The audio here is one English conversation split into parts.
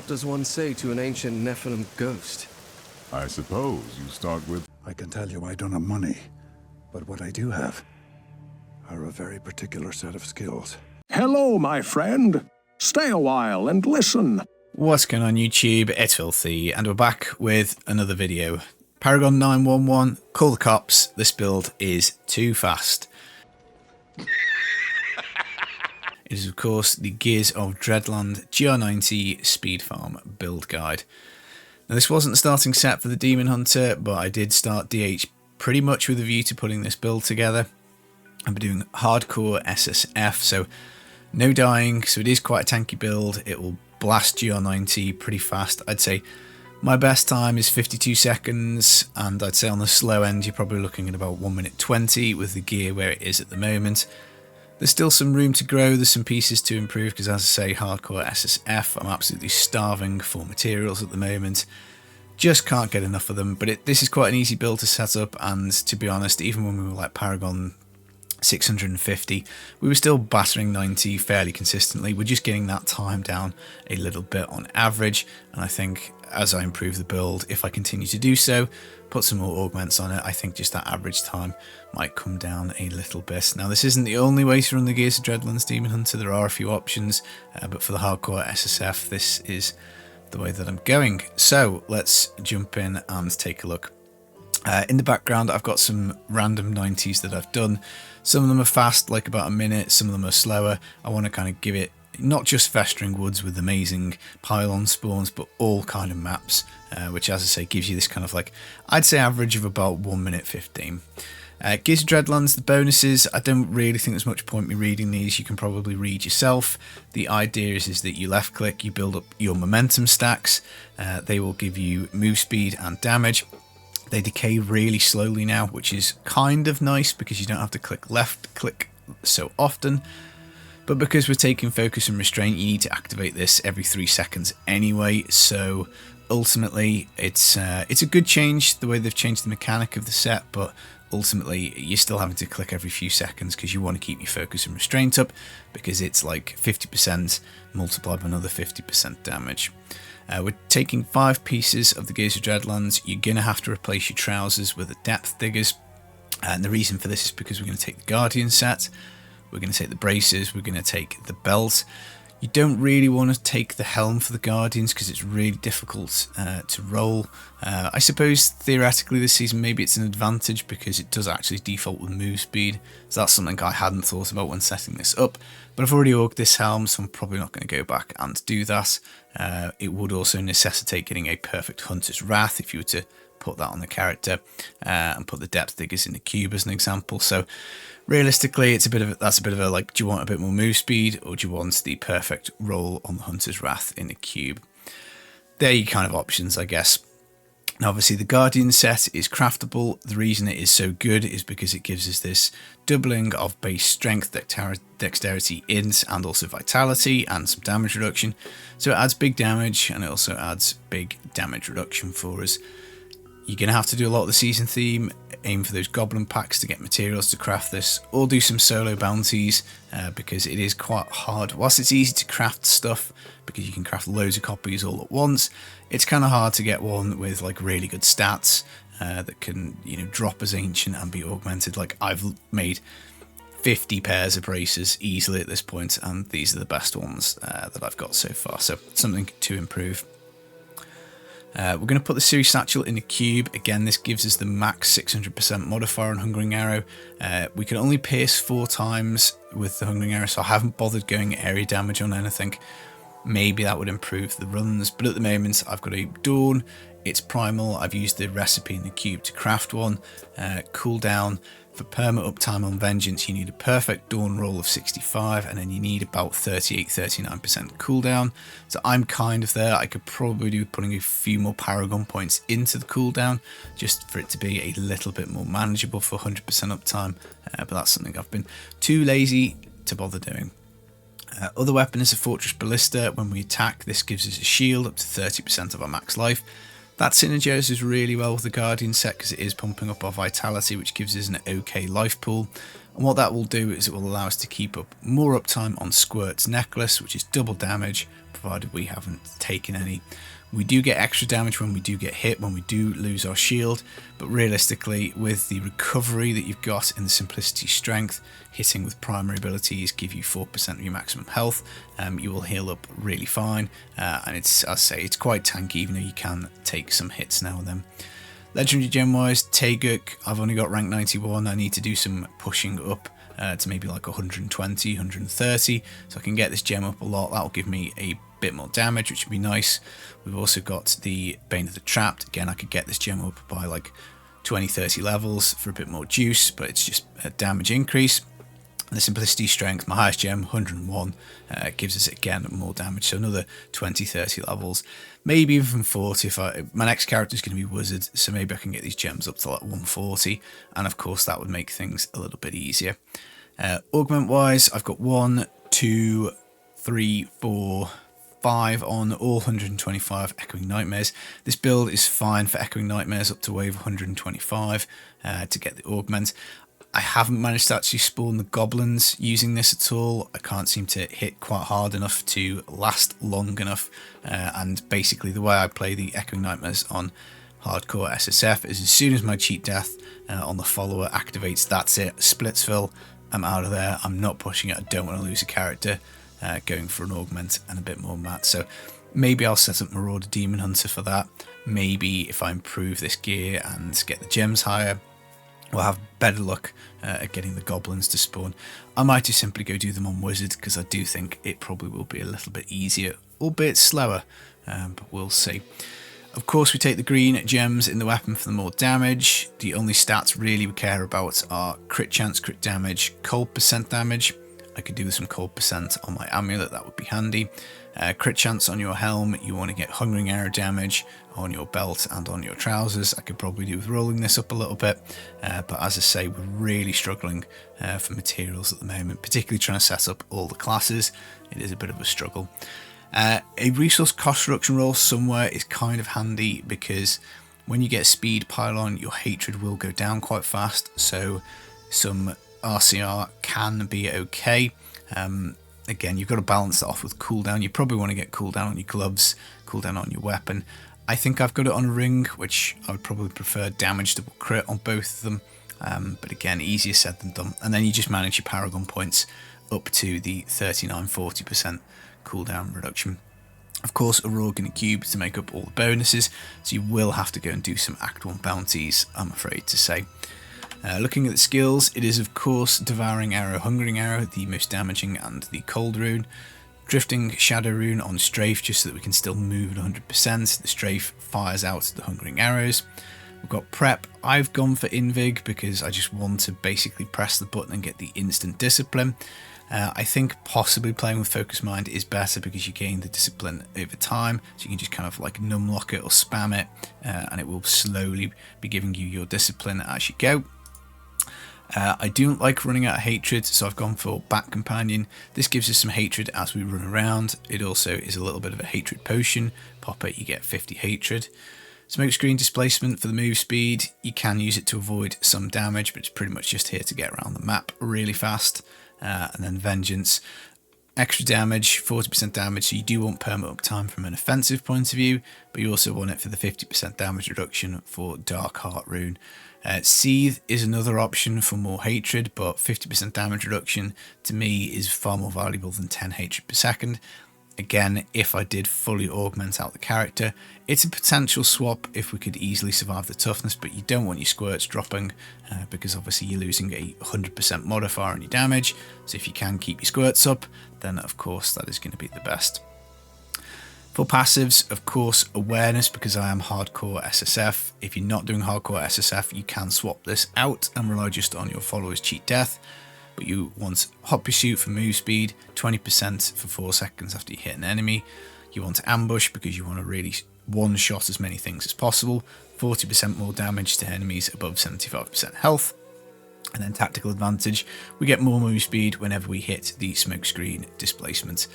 What does one say to an ancient Nephilim ghost? I suppose you start with... I can tell you I don't have money, but what I do have are a very particular set of skills. Hello, my friend. Stay a while and listen. What's going on YouTube? It's Filthy, and we're back with another video. Paragon 911, call the cops. This build is too fast. It is, of course, the Gears of Dreadland GR90 Speed Farm build guide. Now, this wasn't the starting set for the Demon Hunter, but I did start DH pretty much with a view to putting this build together. I'm doing hardcore SSF, so no dying, so it is quite a tanky build. It will blast GR90 pretty fast. I'd say my best time is 52 seconds, and I'd say on the slow end you're probably looking at about 1 minute 20 with the gear where it is at the moment. There's still some room to grow, there's some pieces to improve because, as I say, hardcore SSF, I'm absolutely starving for materials at the moment. Just can't get enough of them, but this is quite an easy build to set up, and to be honest, even when we were like Paragon 650, we were still battering 90 fairly consistently. We're just getting that time down a little bit on average, and I think as I improve the build, if I continue to do so, put some more augments on it, I think just that average time might come down a little bit. Now, this isn't the only way to run the Gears of Dreadland's Demon Hunter. There are a few options, but for the hardcore SSF, this is the way that I'm going. So let's jump in and take a look. In the background, I've got some random 90s that I've done. Some of them are fast, like about a minute. Some of them are slower. I want to kind of give it not just Festering Woods with amazing pylon spawns, but all kind of maps, which, as I say, gives you this kind of like, I'd say average of about 1 minute 15. Gears of Dreadlands, the bonuses, I don't really think there's much point me reading these. You can probably read yourself. The idea is that you left click, you build up your momentum stacks. They will give you move speed and damage. They decay really slowly now, which is kind of nice because you don't have to click left click so often. But because we're taking focus and restraint, you need to activate this every 3 seconds anyway. So ultimately, it's a good change the way they've changed the mechanic of the set, but ultimately you're still having to click every few seconds because you want to keep your focus and restraint up, because it's like 50% multiplied by another 50% damage. We're taking 5 pieces of the Gears of Dreadlands. You're going to have to replace your trousers with the depth diggers, and the reason for this is because we're going to take the Guardian set, we're going to take the braces, we're going to take the belt. You don't really want to take the helm for the Guardians because it's really difficult to roll. I suppose theoretically this season maybe it's an advantage because it does actually default with move speed, so that's something I hadn't thought about when setting this up. But I've already orged this helm, so I'm probably not going to go back and do that. It would also necessitate getting a perfect Hunter's Wrath if you were to put that on the character, and put the depth diggers in the cube as an example. So realistically, that's a bit of a like, do you want a bit more move speed, or do you want the perfect roll on the Hunter's Wrath in the cube? They're your kind of options, I guess. Now, obviously, the Guardian set is craftable. The reason it is so good is because it gives us this doubling of base strength, dexterity, int, and also vitality, and some damage reduction. So it adds big damage, and it also adds big damage reduction for us. You're going to have to do a lot of the season theme, aim for those goblin packs to get materials to craft this, or do some solo bounties, because it is quite hard. Whilst it's easy to craft stuff, because you can craft loads of copies all at once, it's kind of hard to get one with like really good stats that can, you know, drop as ancient and be augmented. Like, I've made 50 pairs of braces easily at this point, and these are the best ones that I've got so far, so something to improve. We're going to put the Series Satchel in the cube. Again, this gives us the max 600% modifier on Hungering Arrow. We can only pierce 4 times with the Hungering Arrow, so I haven't bothered going area damage on anything. Maybe that would improve the runs, but at the moment I've got a Dawn. It's primal. I've used the recipe in the cube to craft one. Cooldown for perma uptime on Vengeance, you need a perfect Dawn roll of 65, and then you need about 38-39% cooldown. So I'm kind of there. I could probably do putting a few more Paragon points into the cooldown just for it to be a little bit more manageable for 100% uptime, but that's something I've been too lazy to bother doing. Other weapon is a Fortress Ballista. When we attack, this gives us a shield up to 30% of our max life. That synergizes really well with the Guardian set because it is pumping up our vitality, which gives us an okay life pool. And what that will do is it will allow us to keep up more uptime on Squirt's necklace, which is double damage provided we haven't taken any. We do get extra damage when we do get hit, when we do lose our shield, but realistically, with the recovery that you've got in the Simplicity Strength, hitting with primary abilities give you 4% of your maximum health. You will heal up really fine, and it's, as I say, it's quite tanky, even though you can take some hits now and then. Legendary gem wise, Taeguk, I've only got rank 91. I need to do some pushing up to maybe like 120, 130, so I can get this gem up a lot. That'll give me a bit more damage, which would be nice. We've also got the Bane of the Trapped. Again, I could get this gem up by like 20, 30 levels for a bit more juice, but it's just a damage increase. The Simplicity Strength, my highest gem, 101, gives us again more damage, so another 20, 30 levels, maybe even 40. My next character is going to be Wizard, so maybe I can get these gems up to like 140, and of course that would make things a little bit easier. Augment wise, I've got 1, 2, 3, 4, 5 on all 125 Echoing Nightmares. This build is fine for Echoing Nightmares up to wave 125 to get the augment. I haven't managed to actually spawn the goblins using this at all. I can't seem to hit quite hard enough to last long enough, and basically the way I play the Echoing Nightmares on hardcore SSF is as soon as my cheat death on the follower activates, that's it, Splitsville, I'm out of there. I'm not pushing it. I don't want to lose a character going for an augment and a bit more mat. So maybe I'll set up Marauder Demon Hunter for that. Maybe if I improve this gear and get the gems higher, we'll have better luck at getting the goblins to spawn. I might just simply go do them on Wizard, because I do think it probably will be a little bit easier, albeit slower, but we'll see. Of course, we take the green gems in the weapon for the more damage. The only stats really we care about are crit chance, crit damage, cold percent damage. I could do some cold percent on my amulet, that would be handy. Crit chance on your helm, you want to get hungering arrow damage on your belt and on your trousers. I could probably do with rolling this up a little bit, but as I say, we're really struggling for materials at the moment, particularly trying to set up all the classes. It is a bit of a struggle. A resource cost reduction roll somewhere is kind of handy, because when you get speed pylon, your hatred will go down quite fast, so some RCR can be okay. Again, you've got to balance that off with cooldown. You probably want to get cooldown on your gloves, cooldown on your weapon. I think I've got it on a ring, which I would probably prefer damage double crit on both of them, but again, easier said than done. And then you just manage your Paragon points up to the 39-40% cooldown reduction. Of course, a Rogue and a Cube to make up all the bonuses, so you will have to go and do some Act 1 bounties, I'm afraid to say. Looking at the skills, it is of course Devouring Arrow, Hungering Arrow, the most damaging, and the Cold Rune. Drifting Shadow Rune on Strafe, just so that we can still move at 100%. The Strafe fires out the Hungering Arrows. We've got Prep. I've gone for Invig because I just want to basically press the button and get the instant discipline. I think possibly playing with Focus Mind is better because you gain the discipline over time, so you can just kind of like numlock it or spam it, and it will slowly be giving you your discipline as you go. I don't like running out of hatred, so I've gone for Bat Companion. This gives us some hatred as we run around. It also is a little bit of a hatred potion. Pop it, you get 50 hatred. Smokescreen Displacement for the move speed. You can use it to avoid some damage, but it's pretty much just here to get around the map really fast. And then Vengeance. Extra damage, 40% damage, so you do want perma uptime from an offensive point of view, but you also want it for the 50% damage reduction for Dark Heart Rune. Seethe is another option for more hatred, but 50% damage reduction to me is far more valuable than 10 hatred per second. Again, if I did fully augment out the character, it's a potential swap if we could easily survive the toughness, but you don't want your squirts dropping because obviously you're losing a 100% modifier on your damage. So if you can keep your squirts up, then of course that is going to be the best. For passives, of course, awareness, because I am hardcore SSF. If you're not doing hardcore SSF, you can swap this out and rely just on your followers' cheat death. But you want Hot Pursuit for move speed, 20% for 4 seconds after you hit an enemy. You want Ambush because you want to really one-shot as many things as possible, 40% more damage to enemies above 75% health. And then Tactical Advantage, we get more move speed whenever we hit the Smokescreen Displacement.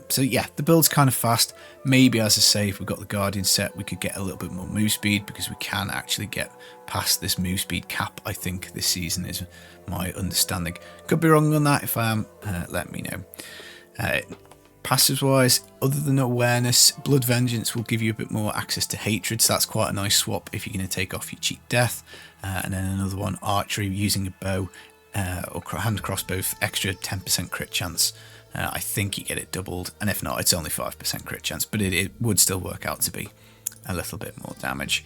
So yeah, the build's kind of fast. Maybe, as I say, if we got the Guardian set, we could get a little bit more move speed, because we can actually get past this move speed cap, I think, this season, is my understanding. Could be wrong on that. If I am, let me know. passives wise, other than awareness, Blood Vengeance will give you a bit more access to hatred, so that's quite a nice swap if you're going to take off your cheat death. And then another one, archery, using a bow or hand crossbow, extra 10% crit chance. I think you get it doubled, and if not, it's only 5% crit chance, but it would still work out to be a little bit more damage.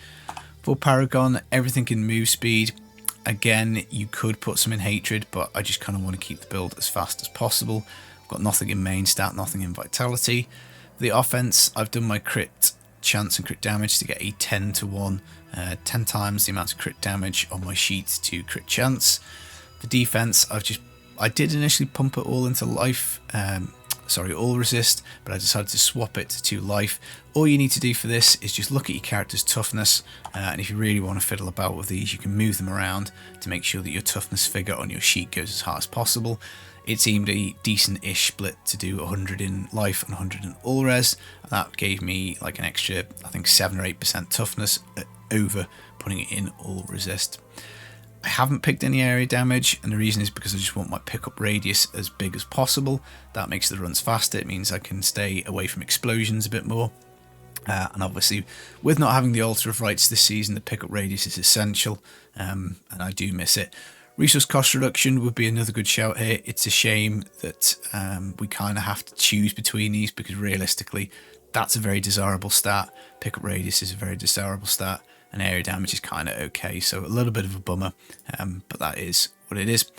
For Paragon, everything in move speed. Again, you could put some in hatred, but I just kind of want to keep the build as fast as possible. I've got nothing in main stat, nothing in vitality. For the offense, I've done my crit chance and crit damage to get a 10 to 1, 10 times the amount of crit damage on my sheet to crit chance. For defense, I did initially pump it all into life, all resist, but I decided to swap it to life. All you need to do for this is just look at your character's toughness, and if you really want to fiddle about with these, you can move them around to make sure that your toughness figure on your sheet goes as high as possible. It seemed a decent-ish split to do 100 in life and 100 in all res, and that gave me like an extra, I think 7 or 8% toughness over putting it in all resist. I haven't picked any area damage, and the reason is because I just want my pickup radius as big as possible. That makes the runs faster. It means I can stay away from explosions a bit more. And obviously, with not having the Altar of Rights this season, the pickup radius is essential, and I do miss it. Resource cost reduction would be another good shout here. It's a shame that we kind of have to choose between these, because realistically, that's a very desirable stat. Pickup radius is a very desirable stat, and area damage is kind of okay, so a little bit of a bummer, but that is what it is.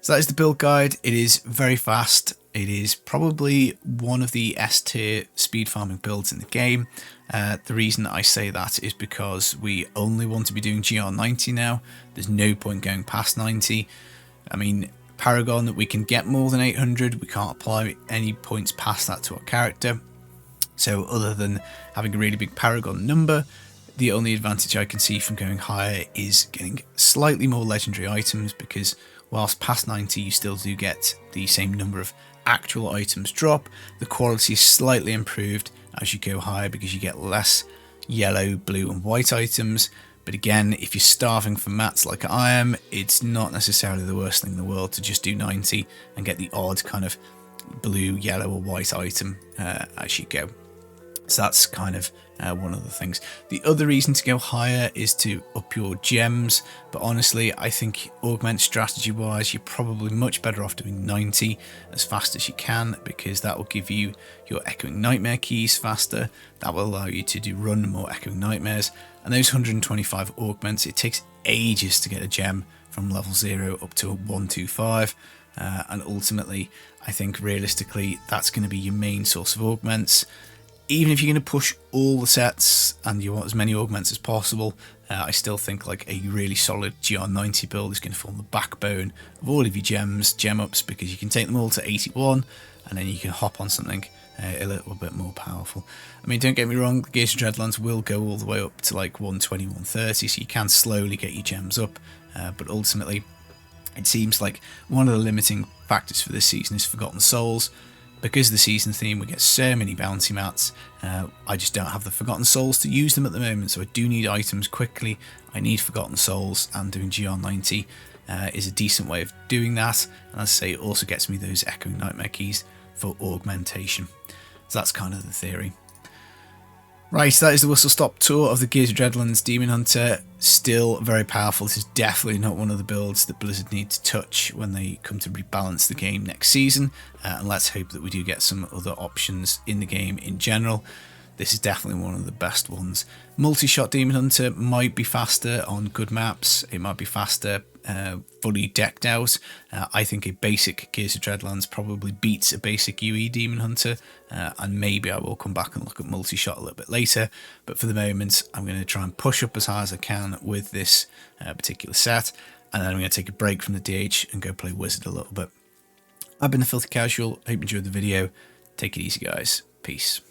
So that is the build guide. It is very fast. It is probably one of the S tier speed farming builds in the game. The reason I say that is because we only want to be doing GR90 now. There's no point going past 90. I mean, Paragon, we can get more than 800. We can't apply any points past that to our character. So other than having a really big Paragon number, the only advantage I can see from going higher is getting slightly more legendary items, because whilst past 90 you still do get the same number of actual items drop, the quality is slightly improved as you go higher because you get less yellow, blue and white items. But again, if you're starving for mats like I am, it's not necessarily the worst thing in the world to just do 90 and get the odd kind of blue, yellow or white item as you go. So that's kind of one of the things. The other reason to go higher is to up your gems, but honestly I think augment strategy wise you're probably much better off doing 90 as fast as you can, because that will give you your echoing nightmare keys faster. That will allow you to do run more echoing nightmares, and those 125 augments, it takes ages to get a gem from level 0 up to a 125, and ultimately I think realistically that's going to be your main source of augments. Even if you're going to push all the sets and you want as many augments as possible, I still think like a really solid GR90 build is going to form the backbone of all of your gems, gem ups, because you can take them all to 81 and then you can hop on something a little bit more powerful. I mean, don't get me wrong, the Gears of Dreadlands will go all the way up to like 120, 130, so you can slowly get your gems up, but ultimately it seems like one of the limiting factors for this season is Forgotten Souls. Because of the season theme, we get so many bounty mats. I just don't have the Forgotten Souls to use them at the moment, so I do need items quickly. I need Forgotten Souls, and doing GR90 is a decent way of doing that. And as I say, it also gets me those Echoing Nightmare keys for augmentation. So that's kind of the theory. Right, that is the whistle stop tour of the Gears of Dreadlands Demon Hunter. Still very powerful. This is definitely not one of the builds that Blizzard need to touch when they come to rebalance the game next season. And let's hope that we do get some other options in the game in general. This is definitely one of the best ones. Multi-shot Demon Hunter might be faster on good maps. It might be faster fully decked out. I think a basic Gears of Dreadlands probably beats a basic UE Demon Hunter, and maybe I will come back and look at multi-shot a little bit later, but for the moment I'm going to try and push up as high as I can with this particular set, and then I'm going to take a break from the DH and go play Wizard a little bit. I've been the Filthy Casual. Hope you enjoyed the video. Take it easy guys. Peace.